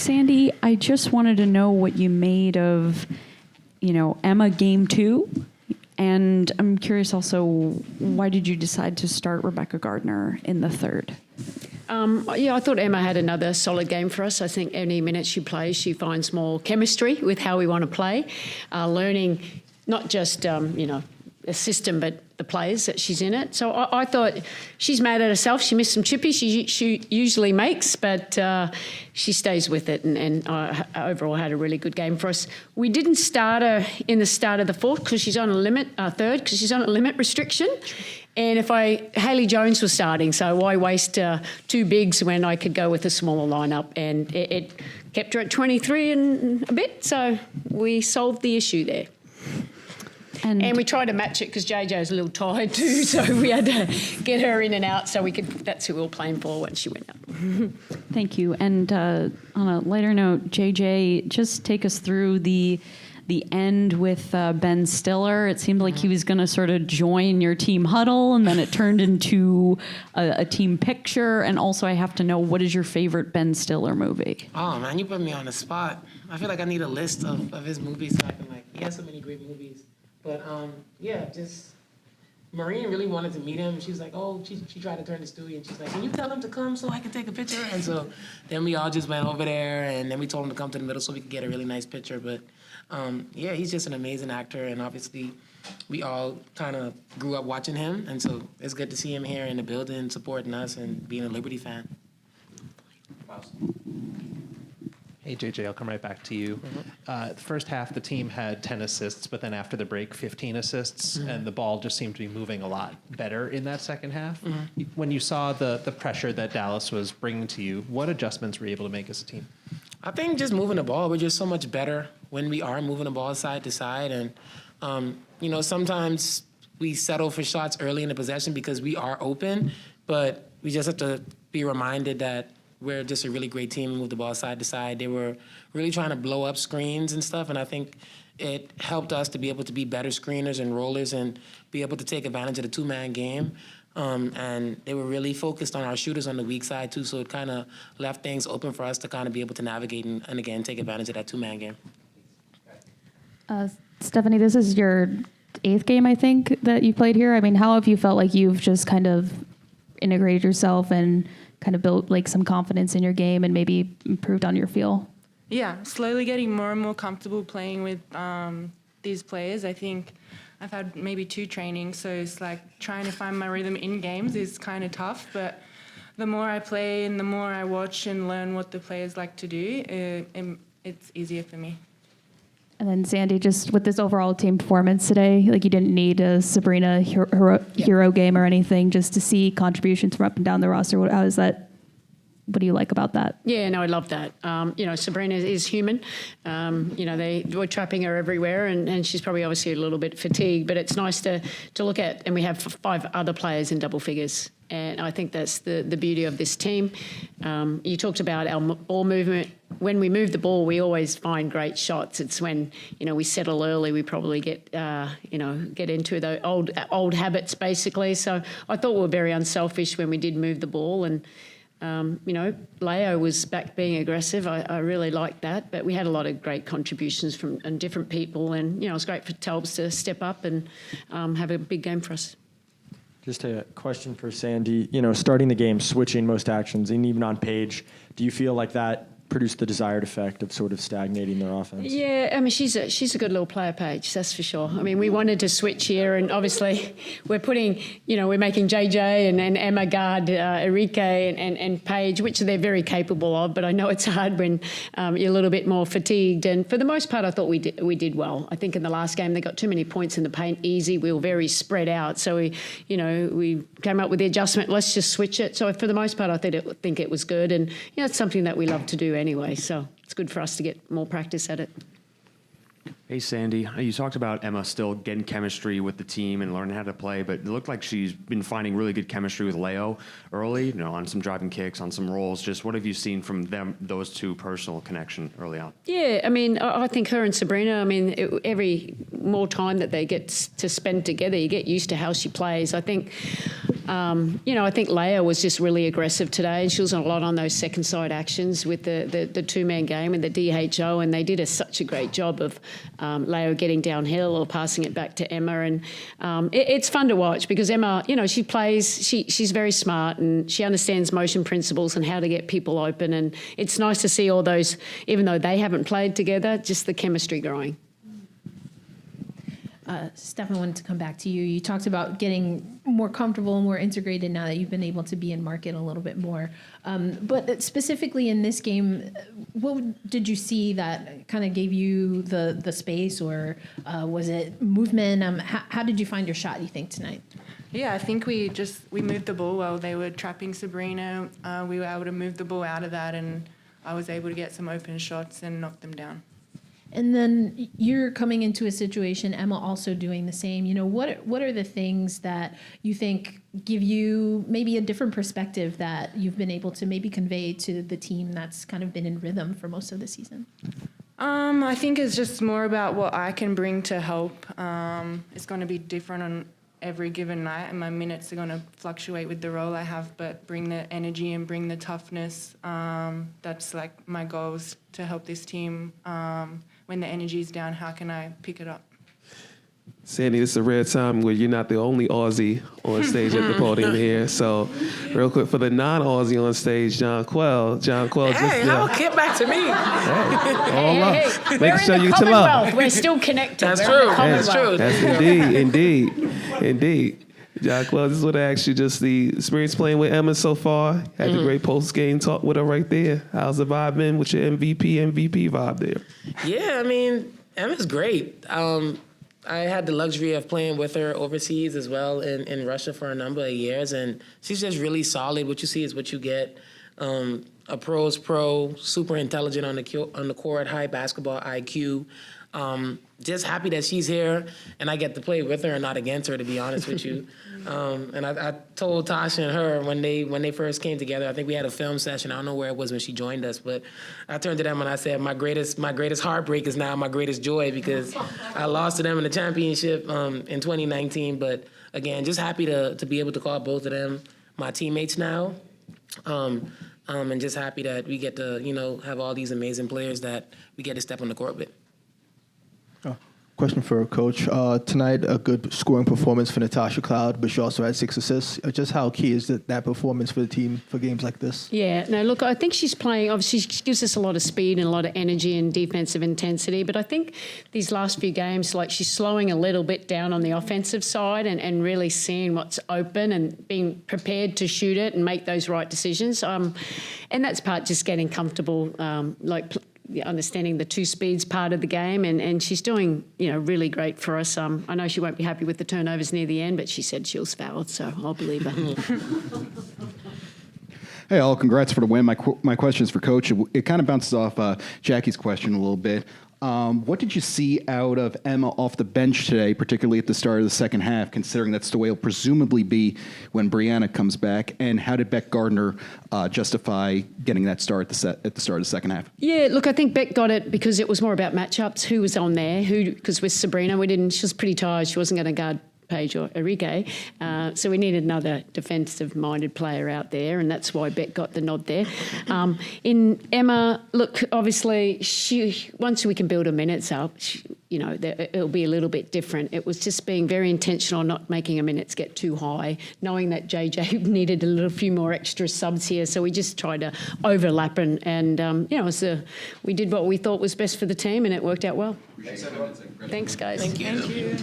Sandy, I just wanted to know what you made of, Emma game 2. And I'm curious also, why did you decide to start Rebecca Gardner in the 3rd? I thought Emma had another solid game for us. I think any minute she plays, she finds more chemistry with how we want to play, learning not just, a system, but the players that she's in it. So I thought she's mad at herself. She missed some chippies she usually makes, but she stays with it and overall had a really good game for us. We didn't start her in the start of the 4th because she's on a limit, 3rd because she's on a limit restriction. And Hayley Jones was starting, so why waste 2 bigs when I could go with a smaller lineup? And it kept her at 23 and a bit, so we solved the issue there. And we tried to match it because JJ's a little tired too, so we had to get her in and out so we could. That's who we were playing for when she went up. Thank you. And on a lighter note, JJ, just take us through the end with Ben Stiller. It seemed like he was going to sort of join your team huddle, and then it turned into a team picture. And also, I have to know, what is your favorite Ben Stiller movie? Oh, man, you put me on the spot. I feel like I need a list of his movies so I can, he has so many great movies. But, just Maureen really wanted to meet him. She was like, she tried to turn to Stewie, and she's like, can you tell him to come so I can take a picture? And so then we all just went over there, and then we told him to come to the middle so we could get a really nice picture. But, he's just an amazing actor, and obviously we all kind of grew up watching him, and so it's good to see him here in the building supporting us and being a Liberty fan. Hey, JJ, I'll come right back to you. The first half, the team had 10 assists, but then after the break, 15 assists, and the ball just seemed to be moving a lot better in that second half. When you saw the pressure that Dallas was bringing to you, what adjustments were you able to make as a team? I think just moving the ball, we're just so much better when we are moving the ball side to side. And, sometimes we settle for shots early in the possession because we are open, but we just have to be reminded that we're just a really great team and move the ball side to side. They were really trying to blow up screens and stuff, and I think it helped us to be able to be better screeners and rollers and be able to take advantage of the 2-man game. And they were really focused on our shooters on the weak side, too, so it kind of left things open for us to kind of be able to navigate and again, take advantage of that 2-man game. Stephanie, this is your 8th game, I think, that you played here. I mean, how have you felt like you've just kind of integrated yourself and kind of built some confidence in your game and maybe improved on your feel? Yeah, slowly getting more and more comfortable playing with these players. I think I've had maybe 2 trainings, so it's trying to find my rhythm in games is kind of tough, but the more I play and the more I watch and learn what the players like to do, it's easier for me. And then Sandy, just with this overall team performance today, you didn't need a Sabrina hero game or anything, just to see contributions from up and down the roster. How is that? What do you like about that? Yeah, no, I love that. Sabrina is human. We're trapping her everywhere, and she's probably obviously a little bit fatigued, but it's nice to look at, and we have 5 other players in double figures. And I think that's the beauty of this team. You talked about our ball movement. When we move the ball, we always find great shots. It's when, we settle early, we probably get into the old habits, basically. So I thought we were very unselfish when we did move the ball. And, Leo was back being aggressive. I really liked that. But we had a lot of great contributions from different people. And, it was great for Talbot to step up and have a big game for us. Just a question for Sandy. Starting the game, switching most actions, and even on Paige, do you feel like that produced the desired effect of sort of stagnating their offense? Yeah, I mean, she's a good little player, Paige, that's for sure. I mean, we wanted to switch here, and obviously we're putting, we're making JJ and Emma guard Enrique and Paige, which they're very capable of, but I know it's hard when you're a little bit more fatigued. And for the most part, I thought we did well. I think in the last game, they got too many points in the paint easy. We were very spread out. So we came up with the adjustment, let's just switch it. So for the most part, I think it was good. And, it's something that we love to do anyway, so it's good for us to get more practice at it. Hey, Sandy, you talked about Emma still getting chemistry with the team and learning how to play, but it looked like she's been finding really good chemistry with Leo early, on some driving kicks, on some rolls. Just what have you seen from those 2 personal connection early on? Yeah, I mean, I think her and Sabrina, I mean, every more time that they get to spend together, you get used to how she plays. I think I think Leah was just really aggressive today. She was a lot on those second side actions with the two-man game and the DHO, and they did such a great job of Leah getting downhill or passing it back to Emma. And it's fun to watch because Emma, she plays, she's very smart and she understands motion principles and how to get people open. And it's nice to see all those, even though they haven't played together, just the chemistry growing. Stefan, I wanted to come back to you. You talked about getting more comfortable and more integrated now that you've been able to be in market a little bit more. But specifically in this game, what did you see that kind of gave you the space, or was it movement? How did you find your shot, you think, tonight? Yeah, I think we moved the ball well. They were trapping Sabrina. We were able to move the ball out of that, and I was able to get some open shots and knock them down. And then you're coming into a situation, Emma also doing the same. What are the things that you think give you maybe a different perspective that you've been able to maybe convey to the team that's kind of been in rhythm for most of the season? I think it's just more about what I can bring to help. It's going to be different on every given night, and my minutes are going to fluctuate with the role I have, but bring the energy and bring the toughness. That's like my goals to help this team. When the energy is down, how can I pick it up? Sandy, this is a rare time where you're not the only Aussie on stage at the podium here. So, real quick, for the non-Aussie on stage, Jonquel. Hey, how get back to me? Hey, Make we're sure in the you chill Commonwealth. out. We're still connected. That's We're in true. the That's Commonwealth. That's indeed. Jonquel, this is what I asked you, just the experience playing with Emma so far. Had the great post-game talk with her right there. How's the vibe been with your MVP vibe there? Yeah, I mean, Emma's great. I had the luxury of playing with her overseas as well in Russia for a number of years, and she's just really solid. What you see is what you get. A pro's pro, super intelligent on the court, high basketball IQ. Just happy that she's here and I get to play with her and not against her, to be honest with you. And I told Tasha and her when they first came together, I think we had a film session. I don't know where it was when she joined us, but I turned to them and I said, my greatest heartbreak is now my greatest joy, because I lost to them in the championship in 2019. But again, just happy to be able to call both of them my teammates now. And just happy that we get to, have all these amazing players that we get to step on the court with. Question for Coach. Tonight, a good scoring performance for Natasha Cloud, but she also had 6 assists. Just how key is that performance for the team for games like this? Yeah, no, look, I think she's playing, obviously she gives us a lot of speed and a lot of energy and defensive intensity, but I think these last few games, like, she's slowing a little bit down on the offensive side and really seeing what's open and being prepared to shoot it and make those right decisions. And that's part just getting comfortable, understanding the two speeds part of the game, and she's doing really great for us. I know she won't be happy with the turnovers near the end, but she said she was fouled, so I'll believe her. Hey, all, congrats for the win. My question is for Coach. It kind of bounces off Jackie's question a little bit. What did you see out of Emma off the bench today, particularly at the start of the second half, considering that's the way it'll presumably be when Brianna comes back? And how did Beck Gardner justify getting that start at the start of the second half? Yeah, look, I think Beck got it because it was more about matchups, who was on there, because with Sabrina, she was pretty tired. She wasn't going to guard Paige or Enrique. So we needed another defensive-minded player out there, and that's why Beck got the nod there. In Emma, look, obviously, once we can build her minutes up, it'll be a little bit different. It was just being very intentional, not making her minutes get too high, knowing that JJ needed a few more extra subs here, so we just tried to overlap and we did what we thought was best for the team, and it worked out well. Thanks, guys. Thank you.